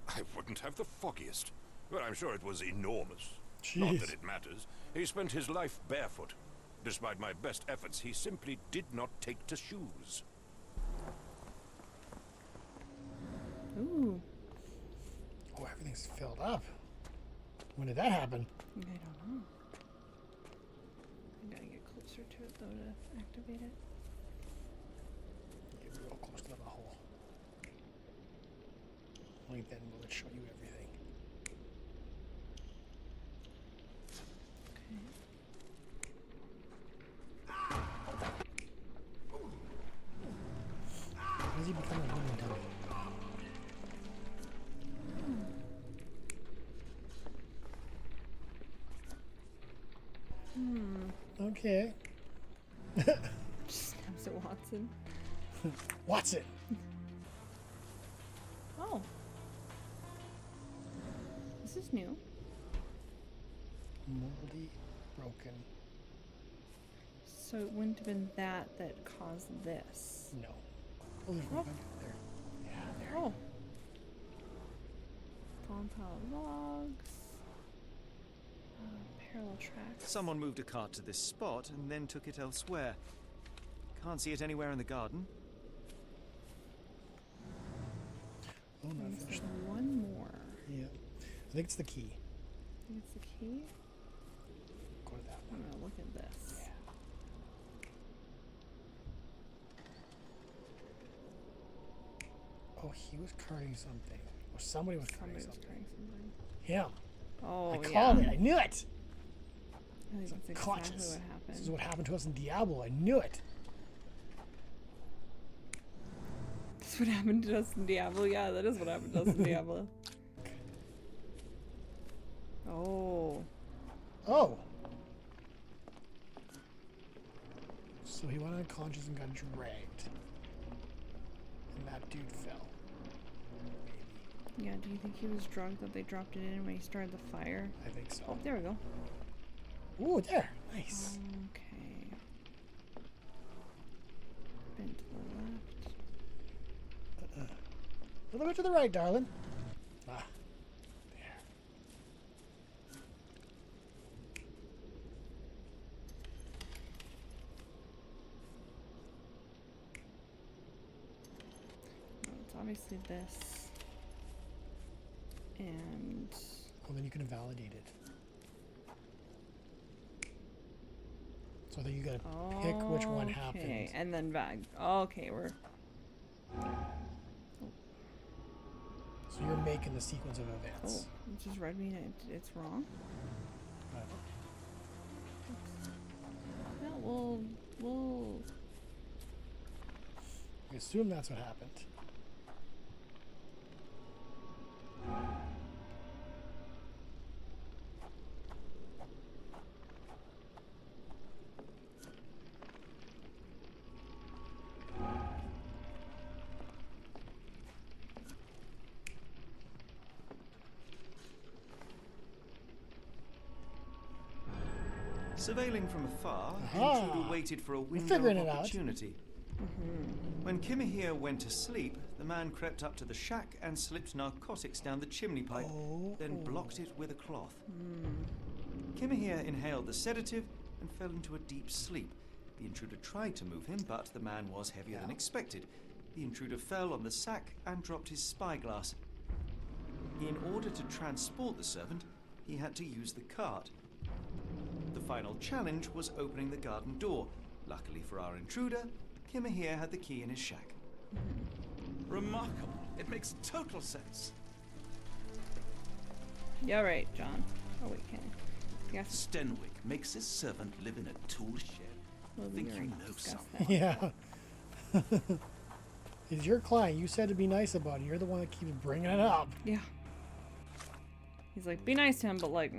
I wouldn't have the foggiest, but I'm sure it was enormous. Not Jeez. that it matters. He spent his life barefoot. Despite my best efforts, he simply did not take to shoes. Ooh. Oh, everything's filled up. When did that happen? I don't know. I gotta get closer to it though to activate it. Get real close to the hole. Only then will it show you everything. Okay. How does he become a living dummy? Okay. Just snaps at Watson. Watson! Oh. This is new. Moldy, broken. So it wouldn't have been that caused this. No. Oh, there's one back there. Yeah, there. Oh. Fallen pile of logs. Parallel tracks. Someone moved a cart to this spot and then took it elsewhere. Can't see it anywhere in the garden. Oh, not And finished. so one more. Yeah. I think it's the key. I think it's the key. Go to that I'm one. gonna look at this. Oh, he was carting something. Or somebody was carting Somebody was something. carrying something. Him. Oh, I yeah. called it. I knew it. I think that's exactly Conscious. what happened. This is what happened to us in Diablo. I knew it. That's what happened to us in Diablo. Yeah, that is what happened to us in Diablo. Oh. Oh. So he went unconscious and got dragged. And that dude fell. Maybe. Yeah, do you think he was drugged that they dropped it in when he started the fire? I think so. Oh, there we go. Ooh, there. Nice. Okay. Bend to the left. A little bit to the right, darling. Ah. There. No, it's obviously this. And Well, then you can validate it. So then you gotta pick which one happened. Okay, and then okay, we're So you're making the sequence of oh, events. it just read me it's wrong. Well, we'll I assume that's what happened. Surveilling from afar, the Aha. intruder waited for a window figuring of it out. opportunity. When Kimahir went to sleep, the man crept up to the shack and slipped narcotics down the chimney pipe, then blocked it with a cloth. Kimahir inhaled the sedative and fell into a deep sleep. The intruder tried to move him, but the man was heavier than expected. The intruder fell on the sack and dropped his spyglass. In order to transport the servant, he had to use the cart. The final challenge was opening the garden door. Luckily for our intruder, Kimahir had the key in his shack. Remarkable. It makes total sense. Yeah, right, John. Oh, wait, can I? Yes. Stenwick makes his servant live in a tool shed. Well, we Think you already know discussed something. that. Yeah. He's your client. You said to be nice about it. You're the one that keeps bringing it up. Yeah. He's like, be nice to him, but like,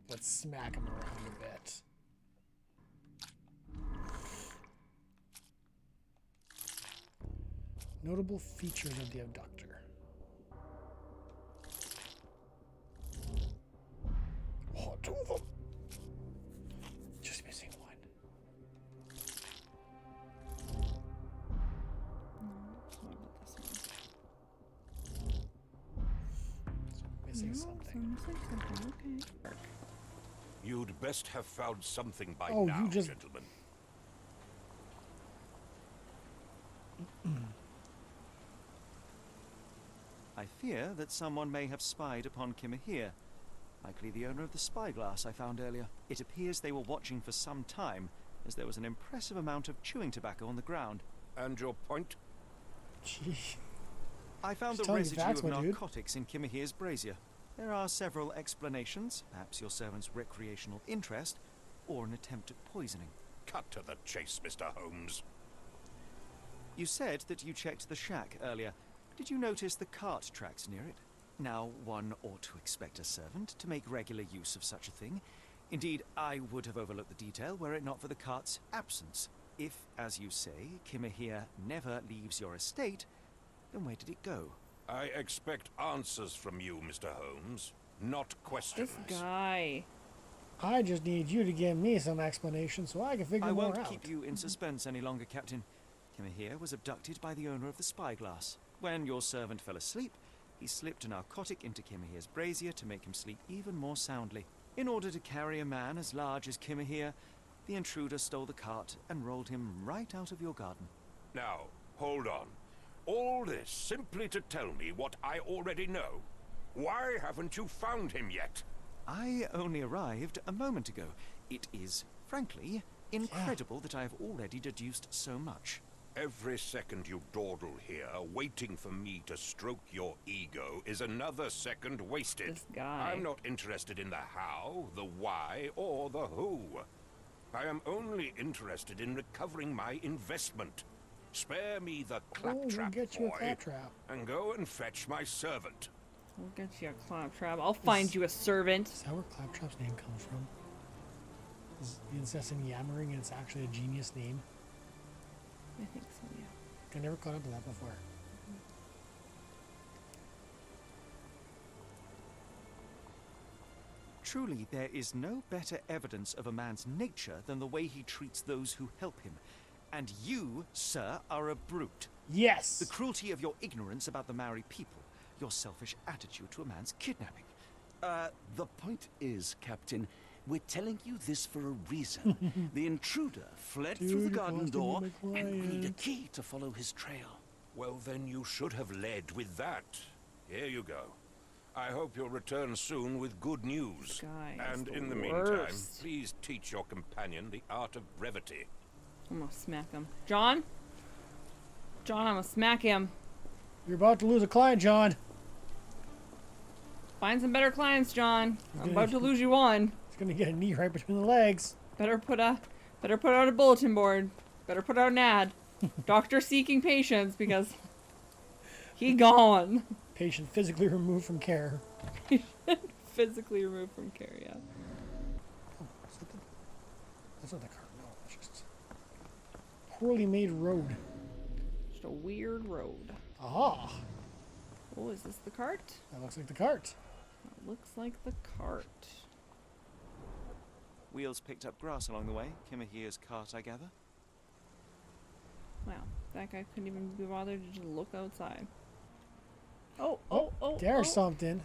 Let's smack him around a bit. Notable features of the abductor. Oh, 2 of them. Just missing 1. what about this one? Missing No, something. so missing something. Okay. You'd best have found something by Oh, now, you just- gentlemen. I fear that someone may have spied upon Kimahir, likely the owner of the spyglass I found earlier. It appears they were watching for some time, as there was an impressive amount of chewing tobacco on the ground. And your point? Gee. I found Just the telling you residue facts, of my dude. narcotics in Kimahir's brazier. There are several explanations, perhaps your servant's recreational interest, or an attempt at poisoning. Cut to the chase, Mr. Holmes. You said that you checked the shack earlier. Did you notice the cart tracks near it? Now, one ought to expect a servant to make regular use of such a thing. Indeed, I would have overlooked the detail were it not for the cart's absence. If, as you say, Kimahir never leaves your estate, then where did it go? I expect answers from you, Mr. Holmes, not questions. This guy. I just need you to give me some explanation so I can figure I more won't out. keep you in suspense any longer, Captain. Kimahir was abducted by the owner of the spyglass. When your servant fell asleep, he slipped a narcotic into Kimahir's brazier to make him sleep even more soundly. In order to carry a man as large as Kimahir, the intruder stole the cart and rolled him right out of your garden. Now, hold on. All this simply to tell me what I already know? Why haven't you found him yet? I only arrived a moment ago. It is, frankly, incredible that I have already deduced so much. Every second you dawdle here, waiting for me to stroke your ego, is another second wasted. This guy. I'm not interested in the how, the why, or the who. I am only interested in recovering my investment. Spare me the claptrap, we'll get you a boy, claptrap. and go and fetch my servant. We'll get you a claptrap. I'll find you a servant. Is that where Claptrap's name comes from? Is the incessant yammering and it's actually a genius name? I think so, yeah. I never caught up to that before. Truly, there is no better evidence of a man's nature than the way he treats those who help him. And you, sir, are a brute. Yes! The cruelty of your ignorance about the Maori people, your selfish attitude to a man's kidnapping. The point is, Captain, we're telling you this for a reason. The intruder fled through the Dude, garden lost him door, in my and we need a client. key to follow his trail. Well, then you should have led with that. Here you go. I hope you'll return soon with good news. Guy is And the in the meantime, worst. please teach your companion the art of brevity. I'm gonna smack him. John? John, I'm gonna smack him. You're about to lose a client, John. Find some better clients, John. I'm Okay. about to lose you one. He's gonna get a knee right between the legs. Better put out a bulletin board. Better put out an ad. Doctor seeking patients because he gone. Patient physically removed from care. Physically removed from care, yeah. That's not the car. No, it's just poorly made road. Just a weird road. Aha! Oh, is this the cart? That looks like the cart. That looks like the cart. Wheels picked up grass along the way. Kimahir's cart, I gather. Wow, that guy couldn't even be bothered to just look outside. Oh, There's something.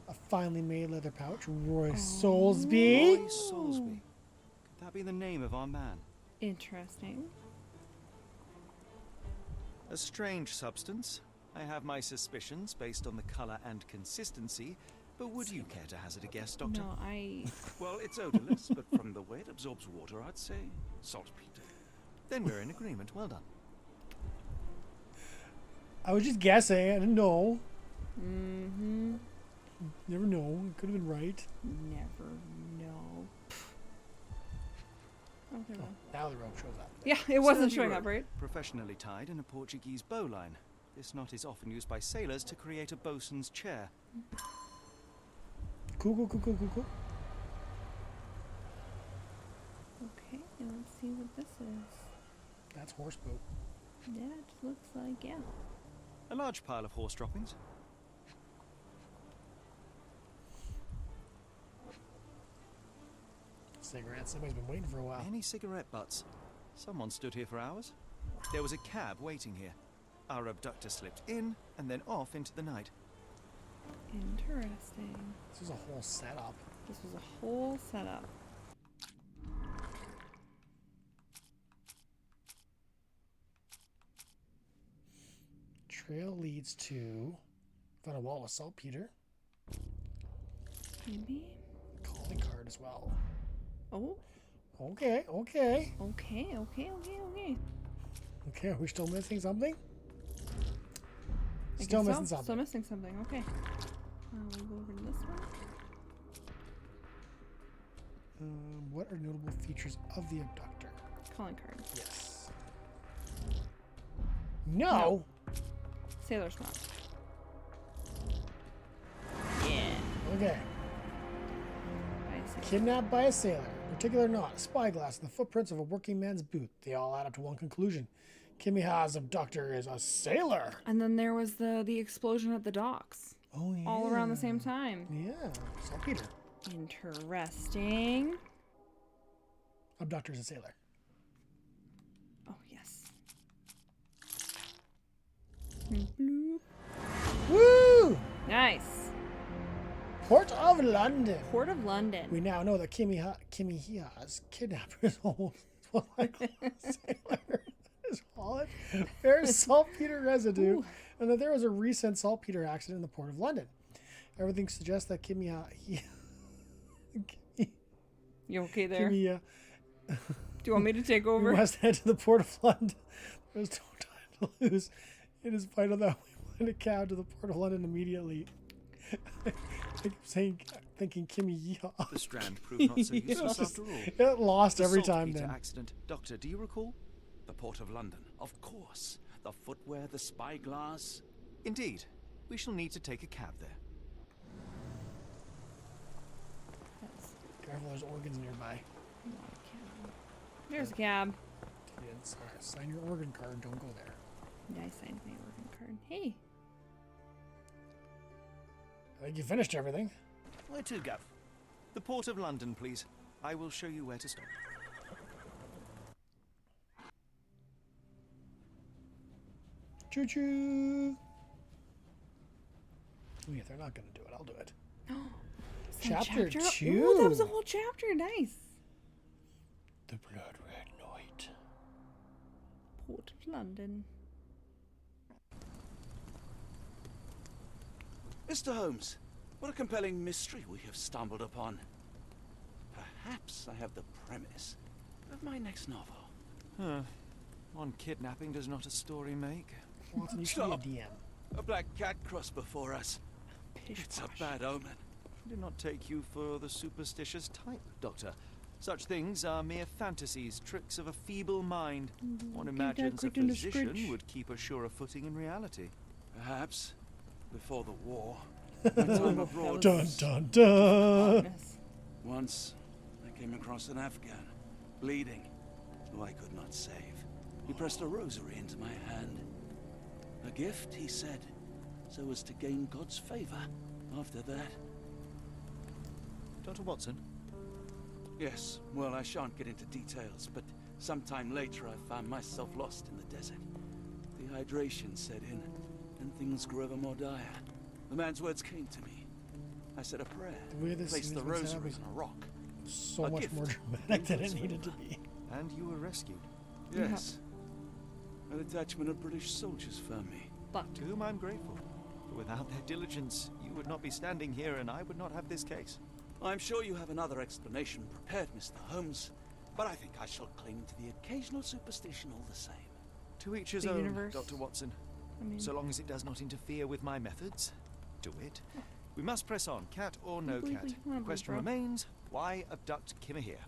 A finely made leather pouch. Roy Soulsby. Roy Soulsby. Could that be the name of our man? Interesting. A strange substance. I have my suspicions based on the color and consistency, but would you care to hazard a guess, Doctor? No, I... Well, it's odorless, but from the way it absorbs water, I'd say saltpeter. Then we're in agreement. Well done. I was just guessing. I didn't know. Mm-hmm. Never know. It could have been right. Never know. Oh, there we go. Now the rope shows up. Yeah, it wasn't Sturdy showing rope, up, right? Professionally tied in a Portuguese bowline. This knot is often used by sailors to create a bosun's chair. Cool. Okay, let's see what this is. That's horse boat. Yeah, it looks like, yeah. A large pile of horse droppings. Cigarettes. Somebody's been waiting for a while. Any cigarette butts? Someone stood here for hours. There was a cab waiting here. Our abductor slipped in and then off into the night. Interesting. This was a whole setup. This was a whole setup. Trail leads to... Found a wall of saltpeter. Maybe? Calling card as well. Oh. Okay. Okay. Okay, are we still missing something? I Still guess missing so. something. Still missing something. Okay. We'll go over to this one. What are notable features of the abductor? Calling card. Yes. No. Sailor's map. Yeah. Okay. By a sailor. Kidnapped by a sailor. Particular knot, a spyglass, and the footprints of a working man's boot. They all add up to one conclusion. Kimiha's abductor is a sailor. And then there was the explosion at the docks. Oh, yeah. All around the same time. Yeah. Saltpeter. Interesting. Abductor's a sailor. Oh, yes. Bloop. Woo! Nice. Port of London. Port of London. We now know that Kimiha's kidnapper is almost like a sailor. His wallet bears saltpeter residue, Ooh. and that there was a recent saltpeter accident in the Port of London. Everything suggests that Kimiha... You okay there? Kimiha... Do you want me to take over? We must head to the Port of London. There's no time to lose. It is vital that we find a cab to the Port of London immediately. I keep thinking Kimi Yeehaw. The Strand proved not so useless after all. It lost The every time saltpeter then. accident. Doctor, do you recall? The Port of London, of course. The footwear, the spyglass. Indeed. We shall need to take a cab there. Careful, there's organs nearby. There's a cab. Yeah, sorry. Sign your organ card. Don't go there. Yeah, I signed my organ card. Hey. I think you finished everything. Where to, Gav? The Port of London, please. I will show you where to stop. Choo-choo! Oh yeah, they're not going to do it. I'll do it. Chapter 2. Ooh, that was a whole chapter. Nice. The Blood Red Night. Port of London. Mr. Holmes, what a compelling mystery we have stumbled upon. Perhaps I have the premise of my next novel. Huh. One kidnapping does not a story make. Watson, you should be a DM. A black cat crossed before us. It's a bad omen. I do not take you for the superstitious type, Doctor. Such things are mere fantasies, tricks of a feeble mind. One imagines a physician would keep a surer footing in reality. Perhaps before the war. My time abroad. Dun dun dun! Once I came across an Afghan, bleeding, who I could not save. He pressed a rosary into my hand. A gift, he said, so as to gain God's favor after that. Dr. Watson? Yes, well, I shan't get into details, but sometime later I found myself lost in the desert. Dehydration set in, and things grew ever more dire. The man's words came to me. I said a prayer, The way this placed the scene has been set up rosary is on a rock. so A much gift. more dramatic than it needed to be. And you were rescued. Yes. A detachment of British soldiers found me. But To whom I'm grateful. For without their diligence, you would not be standing here and I would not have this case. I'm sure you have another explanation prepared, Mr. Holmes, but I think I shall cling to the occasional superstition all the same. To each his The own, universe. Dr. Watson. I mean, So long as it does not interfere with my methods, do it. We must press on, cat or no believe cat. we wanna The question bro. remains, why abduct Kimmer here?